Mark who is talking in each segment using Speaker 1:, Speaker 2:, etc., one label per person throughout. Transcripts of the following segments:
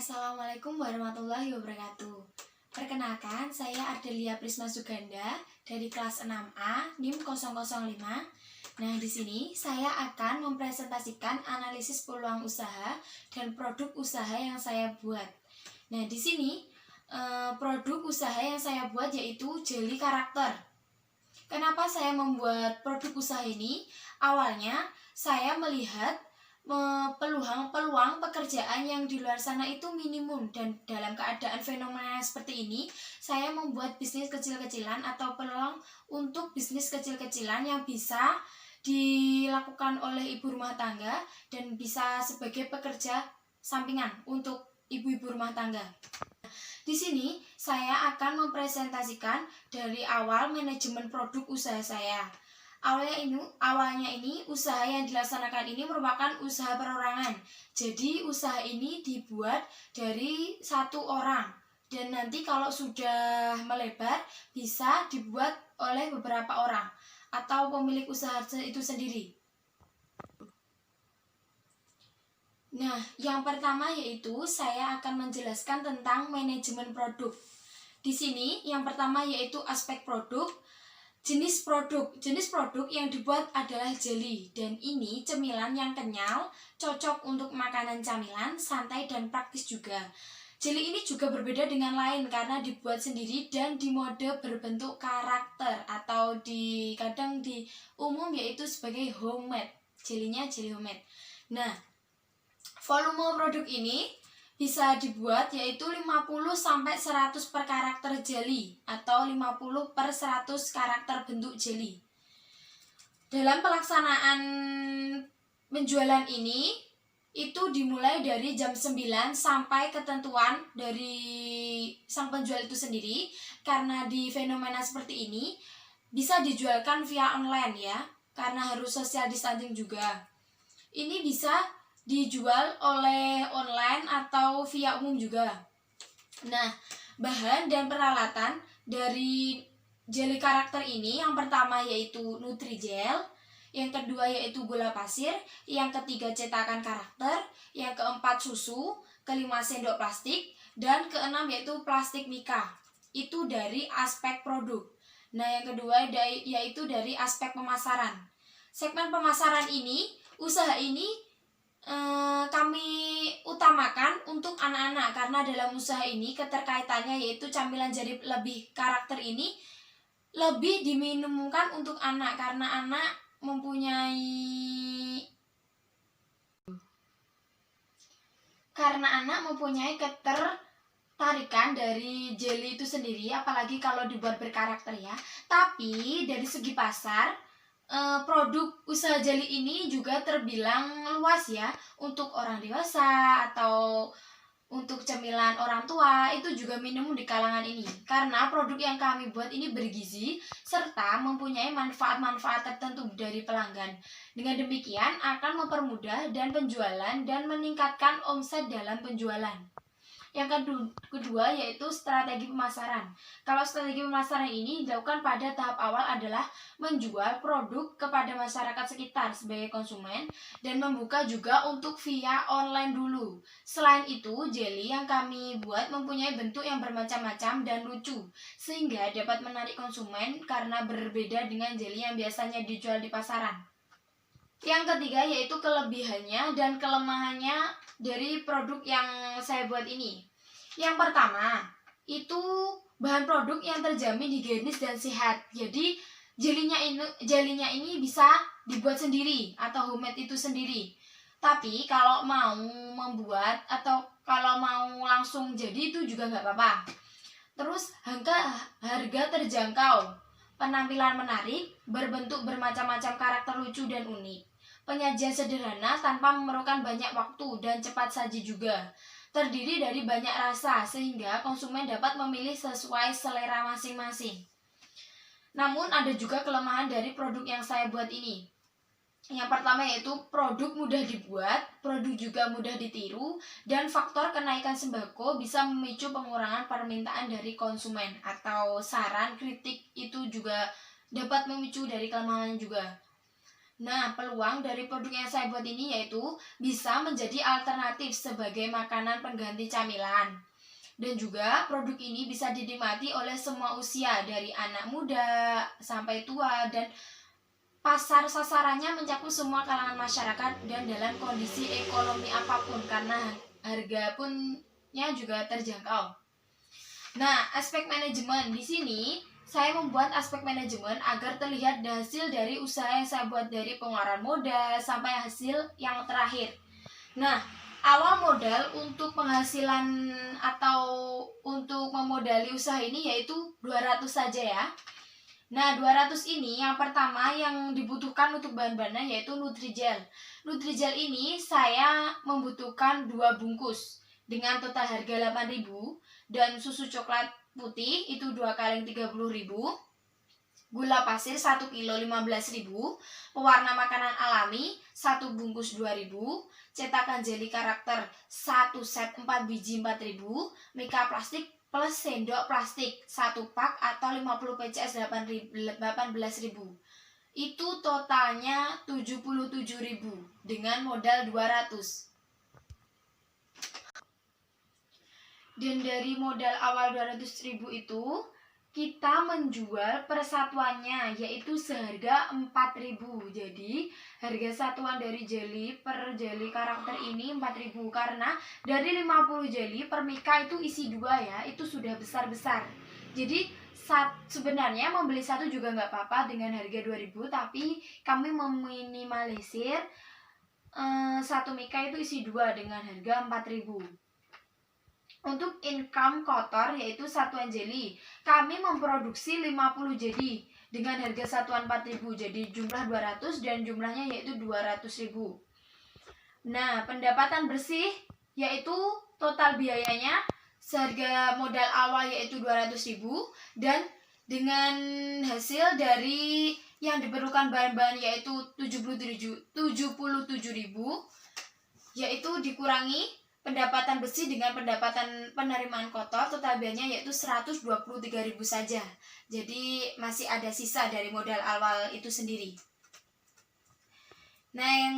Speaker 1: Assalamualaikum warahmatullahi wabarakatuh. Perkenalkan, saya Ardelia Prisma Suganda dari kelas 6A NIM 005. Nah, di sini saya akan mempresentasikan analisis peluang usaha dan produk usaha yang saya buat. Nah, di sini produk usaha yang saya buat yaitu jeli karakter. Kenapa saya membuat produk usaha ini? Awalnya saya melihat peluang pekerjaan yang di luar sana itu minimum, dan dalam keadaan fenomena seperti ini saya membuat bisnis kecil-kecilan atau peluang untuk bisnis kecil-kecilan yang bisa dilakukan oleh ibu rumah tangga dan bisa sebagai pekerja sampingan untuk ibu-ibu rumah tangga. Di sini saya akan mempresentasikan dari awal manajemen produk usaha saya. Awalnya ini usaha yang dilaksanakan ini merupakan usaha perorangan. Jadi usaha ini dibuat dari satu orang, dan nanti kalau sudah melebar bisa dibuat oleh beberapa orang atau pemilik usaha itu sendiri. Nah, yang pertama yaitu saya akan menjelaskan tentang manajemen produk. Di sini yang pertama yaitu aspek produk. Jenis produk yang dibuat adalah jeli, dan ini cemilan yang kenyal, cocok untuk makanan camilan, santai dan praktis juga. Jeli ini juga berbeda dengan lain karena dibuat sendiri dan di mode berbentuk karakter atau kadang di umum yaitu sebagai homemade. Jelinya jeli homemade. Nah, volume produk ini bisa dibuat yaitu 50-100 per karakter jeli atau 50/100 karakter bentuk jeli. Dalam pelaksanaan penjualan ini itu dimulai dari jam 9 sampai ketentuan dari sang penjual itu sendiri, karena di fenomena seperti ini bisa dijualkan via online ya, karena harus social distancing juga. Ini bisa dijual oleh online atau via umum juga. Nah, bahan dan peralatan dari jeli karakter ini yang pertama yaitu Nutrijel, yang kedua yaitu gula pasir, yang ketiga cetakan karakter, yang keempat susu, kelima sendok plastik, dan keenam yaitu plastik mika. Itu dari aspek produk. Nah, yang kedua yaitu dari aspek pemasaran. Segmen pemasaran ini, usaha ini kami utamakan untuk anak-anak, karena dalam usaha ini keterkaitannya yaitu camilan jadi lebih karakter ini lebih diminumkan untuk anak, karena anak mempunyai ketertarikan dari jeli itu sendiri, apalagi kalau dibuat berkarakter ya. Tapi dari segi pasar, produk usaha jeli ini juga terbilang luas ya, untuk orang dewasa atau untuk cemilan orang tua itu juga minum di kalangan ini, karena produk yang kami buat ini bergizi serta mempunyai manfaat-manfaat tertentu dari pelanggan. Dengan demikian akan mempermudah dan penjualan dan meningkatkan omset dalam penjualan. Yang kedua yaitu strategi pemasaran. Kalau strategi pemasaran ini dilakukan pada tahap awal adalah menjual produk kepada masyarakat sekitar sebagai konsumen dan membuka juga untuk via online dulu. Selain itu, jeli yang kami buat mempunyai bentuk yang bermacam-macam dan lucu, sehingga dapat menarik konsumen karena berbeda dengan jeli yang biasanya dijual di pasaran. Yang ketiga yaitu kelebihannya dan kelemahannya dari produk yang saya buat ini. Yang pertama, itu bahan produk yang terjamin higienis dan sehat. Jadi jelinya ini bisa dibuat sendiri atau homemade itu sendiri. Tapi kalau mau membuat atau kalau mau langsung jadi itu juga nggak apa-apa. Terus harga terjangkau, penampilan menarik, berbentuk bermacam-macam karakter lucu dan unik. Penyajian sederhana tanpa memerlukan banyak waktu dan cepat saji juga. Terdiri dari banyak rasa sehingga konsumen dapat memilih sesuai selera masing-masing. Namun ada juga kelemahan dari produk yang saya buat ini. Yang pertama yaitu produk mudah dibuat, produk juga mudah ditiru, dan faktor kenaikan sembako bisa memicu pengurangan permintaan dari konsumen, atau saran kritik itu juga dapat memicu dari kelemahan juga. Nah, peluang dari produk yang saya buat ini yaitu bisa menjadi alternatif sebagai makanan pengganti camilan. Dan juga produk ini bisa dinikmati oleh semua usia, dari anak muda sampai tua, dan pasar sasarannya mencakup semua kalangan masyarakat dan dalam kondisi ekonomi apapun karena harga punnya juga terjangkau. Nah, aspek manajemen di sini saya membuat aspek manajemen agar terlihat hasil dari usaha yang saya buat, dari pengeluaran modal sampai hasil yang terakhir. Nah, awal modal untuk penghasilan atau untuk memodali usaha ini yaitu 200 saja ya. Nah, 200 ini yang pertama yang dibutuhkan untuk bahan-bahannya yaitu Nutrijel. Nutrijel ini saya membutuhkan 2 bungkus dengan total harga 8.000, dan susu coklat putih itu 2 kaleng 30.000. Gula pasir 1 kilo 15.000, pewarna makanan alami 1 bungkus 2.000, cetakan jeli karakter 1 set 4 biji 4.000, mika plastik plus sendok plastik 1 pak atau 50 PCS 18.000. Itu totalnya 77.000 dengan modal 200. Dan dari modal awal 200.000 itu kita menjual persatuannya yaitu seharga 4.000. Jadi harga satuan dari jeli per jeli karakter ini 4.000, karena dari 50 jeli per mika itu isi 2 ya, itu sudah besar-besar. Jadi sebenarnya membeli satu juga nggak apa-apa dengan harga 2.000, tapi kami meminimalisir satu mika itu isi 2 dengan harga 4.000. Untuk income kotor yaitu satuan jeli, kami memproduksi 50 jeli dengan harga satuan 4.000, jadi jumlah 200 dan jumlahnya yaitu 200.000. Nah, pendapatan bersih yaitu total biayanya seharga modal awal yaitu 200.000, dan dengan hasil dari yang diperlukan bahan-bahan yaitu 77.000, yaitu dikurangi pendapatan bersih dengan pendapatan penerimaan kotor, total biayanya yaitu 123.000 saja. Jadi masih ada sisa dari modal awal itu sendiri. Nah, yang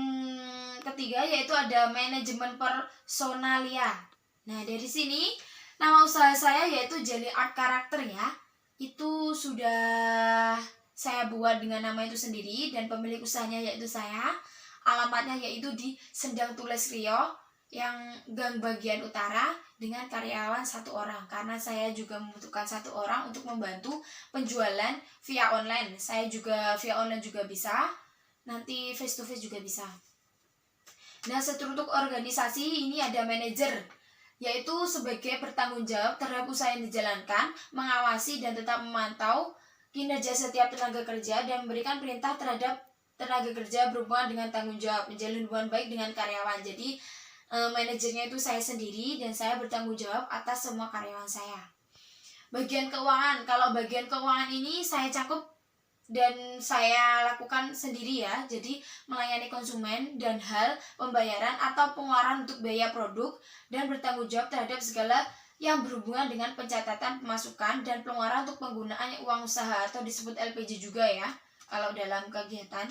Speaker 1: ketiga yaitu ada manajemen personalia. Nah, dari sini nama usaha saya yaitu Jelly Art Karakter ya. Itu sudah saya buat dengan nama itu sendiri, dan pemilik usahanya yaitu saya. Alamatnya yaitu di Sendang Tules Rio yang gang bagian utara, dengan karyawan 1 orang, karena saya juga membutuhkan 1 orang untuk membantu penjualan via online. Saya juga via online juga bisa, nanti face to face juga bisa. Nah, struktur organisasi ini ada manajer, yaitu sebagai bertanggung jawab terhadap usaha yang dijalankan, mengawasi dan tetap memantau kinerja setiap tenaga kerja, dan memberikan perintah terhadap tenaga kerja berhubungan dengan tanggung jawab, menjalin hubungan baik dengan karyawan. Jadi manajernya itu saya sendiri, dan saya bertanggung jawab atas semua karyawan saya. Bagian keuangan, kalau bagian keuangan ini saya cakup dan saya lakukan sendiri ya. Jadi melayani konsumen dan hal pembayaran atau pengeluaran untuk biaya produk, dan bertanggung jawab terhadap segala yang berhubungan dengan pencatatan pemasukan dan pengeluaran untuk penggunaan uang usaha atau disebut LPJ juga ya kalau dalam kegiatan.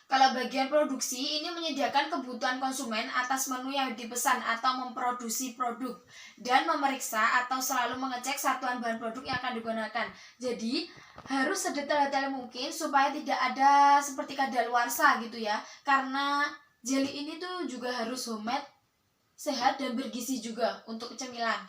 Speaker 1: Kalau bagian produksi ini menyediakan kebutuhan konsumen atas menu yang dipesan atau memproduksi produk, dan memeriksa atau selalu mengecek satuan bahan produk yang akan digunakan. Jadi harus sedetail-detail mungkin supaya tidak ada seperti kadaluarsa gitu ya, karena jelly ini tuh juga harus homemade, sehat, dan bergizi juga untuk cemilan.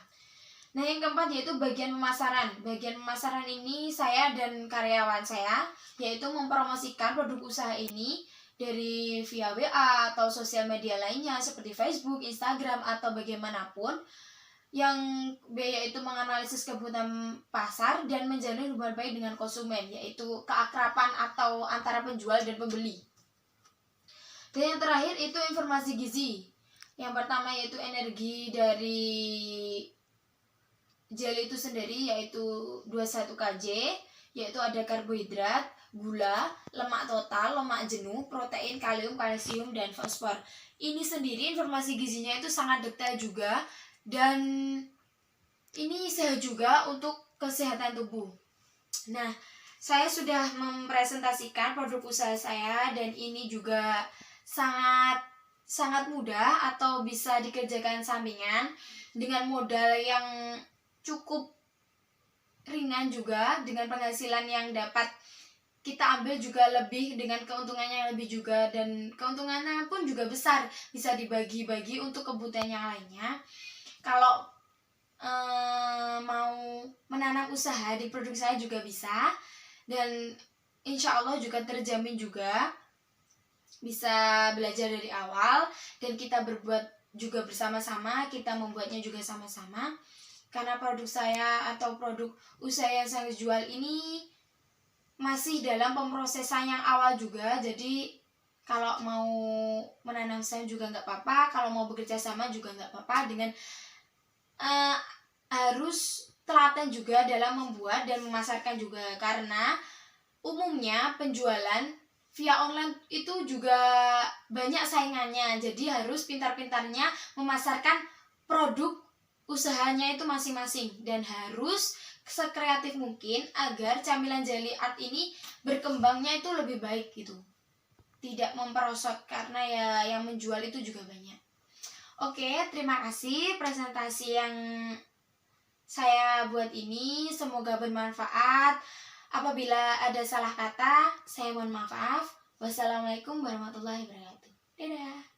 Speaker 1: Nah, yang keempat yaitu bagian pemasaran. Bagian pemasaran ini saya dan karyawan saya yaitu mempromosikan produk usaha ini dari via WA atau sosial media lainnya seperti Facebook, Instagram, atau bagaimanapun. Yang yaitu menganalisis kebutuhan pasar dan menjalin hubungan baik dengan konsumen, yaitu keakraban atau antara penjual dan pembeli. Dan yang terakhir itu informasi gizi. Yang pertama yaitu energi dari jelly itu sendiri yaitu 21 kj, yaitu ada karbohidrat, gula, lemak total, lemak jenuh, protein, kalium, kalsium, dan fosfor. Ini sendiri informasi gizinya itu sangat detail juga, dan ini sehat juga untuk kesehatan tubuh. Nah, Saya sudah mempresentasikan produk usaha saya dan ini juga sangat sangat mudah atau bisa dikerjakan sampingan dengan modal yang cukup ringan juga, dengan penghasilan yang dapat kita ambil juga lebih, dengan keuntungannya yang lebih juga, dan keuntungannya pun juga besar, bisa dibagi-bagi untuk kebutuhan yang lainnya. Kalau mau menanam usaha di produk saya juga bisa, dan insya Allah juga terjamin juga bisa belajar dari awal, dan kita berbuat juga bersama-sama, kita membuatnya juga sama-sama. Karena produk saya atau produk usaha yang saya jual ini masih dalam pemrosesan yang awal juga, jadi kalau mau menanam saham juga nggak apa-apa, kalau mau bekerja sama juga nggak apa-apa, dengan harus telaten juga dalam membuat dan memasarkan juga, karena umumnya penjualan via online itu juga banyak saingannya, jadi harus pintar-pintarnya memasarkan produk usahanya itu masing-masing, dan harus sekreatif mungkin agar camilan jelly art ini berkembangnya itu lebih baik gitu, tidak memperosot, karena ya yang menjual itu juga banyak. Oke, terima kasih presentasi yang saya buat ini, semoga bermanfaat. Apabila ada salah kata, saya mohon maaf. Wassalamualaikum warahmatullahi wabarakatuh. Dadah.